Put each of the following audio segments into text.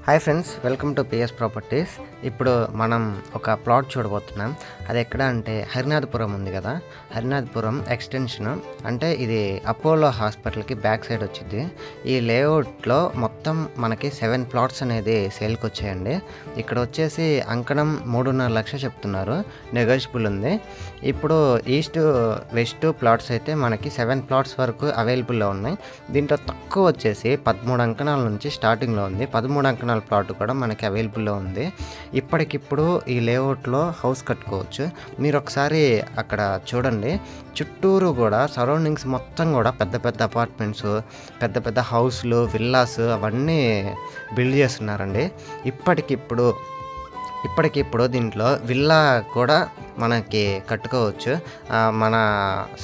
Hi friends, welcome to PS properties. ఇప్పుడు మనం ఒక ప్లాట్ చూడబోతున్నాం. అది ఎక్కడ అంటే హరినాథపురం ఉంది కదా, హరినాథపురం ఎక్స్టెన్షన్. అంటే ఇది అపోలో హాస్పిటల్కి బ్యాక్ సైడ్ వచ్చింది. ఈ లేఅవుట్లో మొత్తం మనకి 7 ప్లాట్స్ అనేది సేల్కి వచ్చాయండి. ఇక్కడ వచ్చేసి అంకణం 3.5 లక్షలు చెప్తున్నారు, నెగోషియబుల్ ఉంది. ఇప్పుడు ఈస్ట్ వెస్ట్ ప్లాట్స్ అయితే మనకి 7 ప్లాట్స్ వరకు అవైలబుల్లో ఉన్నాయి. దీంట్లో తక్కువ వచ్చేసి 13 అంకణాల నుంచి స్టార్టింగ్లో ఉంది. 13 అంకణాల ప్లాట్ కూడా మనకి అవైలబుల్లో ఉంది. ఇప్పటికిప్పుడు ఈ లేఅవుట్లో హౌస్ కట్టుకోవచ్చు. మీరు ఒకసారి అక్కడ చూడండి, చుట్టూరు కూడా సరౌండింగ్స్ మొత్తం కూడా పెద్ద పెద్ద అపార్ట్మెంట్స్, పెద్ద పెద్ద హౌస్లు, విల్లాస్ అవన్నీ బిల్డ్ చేస్తున్నారండి. ఇప్పటికిప్పుడు దీంట్లో విల్లా కూడా మనకి కట్టుకోవచ్చు. మన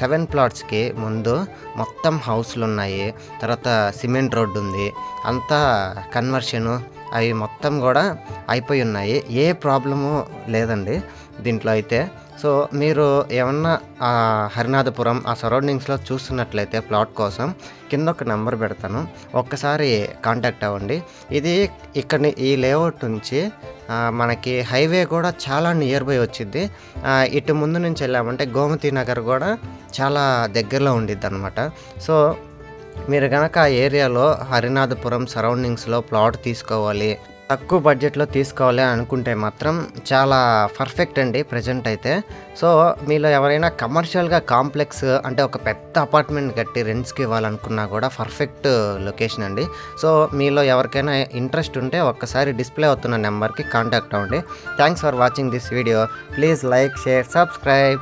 7 ప్లాట్స్కి ముందు మొత్తం హౌస్లు ఉన్నాయి, తర్వాత సిమెంట్ రోడ్డు ఉంది, అంతా కన్వర్షను అవి మొత్తం కూడా అయిపోయి ఉన్నాయి. ఏ ప్రాబ్లము లేదండి దీంట్లో అయితే. సో మీరు ఏమన్నా హరినాథపురం ఆ సరౌండింగ్స్లో చూస్తున్నట్లయితే ప్లాట్ కోసం కింద ఒక నెంబర్ పెడతాను, ఒక్కసారి కాంటాక్ట్ అవ్వండి. ఇది ఇక్కడ ఈ లేఅవుట్ నుంచి మనకి హైవే కూడా చాలా నియర్ బై వచ్చింది. ఇటు ముందు నుంచి వెళ్ళామంటే గోమతి నగర్ కూడా చాలా దగ్గరలో ఉండిద్ది అనమాట. సో మీరు కనుక ఆ ఏరియాలో హరినాథపురం సరౌండింగ్స్లో ప్లాట్ తీసుకోవాలి, తక్కువ బడ్జెట్లో తీసుకోవాలి అనుకుంటే మాత్రం చాలా పర్ఫెక్ట్ అండి ప్రజెంట్ అయితే. సో మీలో ఎవరైనా కమర్షియల్గా కాంప్లెక్స్ అంటే ఒక పెద్ద అపార్ట్మెంట్ కట్టి రెంట్స్కి ఇవ్వాలనుకున్నా కూడా పర్ఫెక్ట్ లొకేషన్ అండి. సో మీలో ఎవరికైనా ఇంట్రెస్ట్ ఉంటే ఒక్కసారి డిస్ప్లే అవుతున్న నెంబర్కి కాంటాక్ట్ అవ్వండి. Thanks for watching this video. Please like, share, subscribe.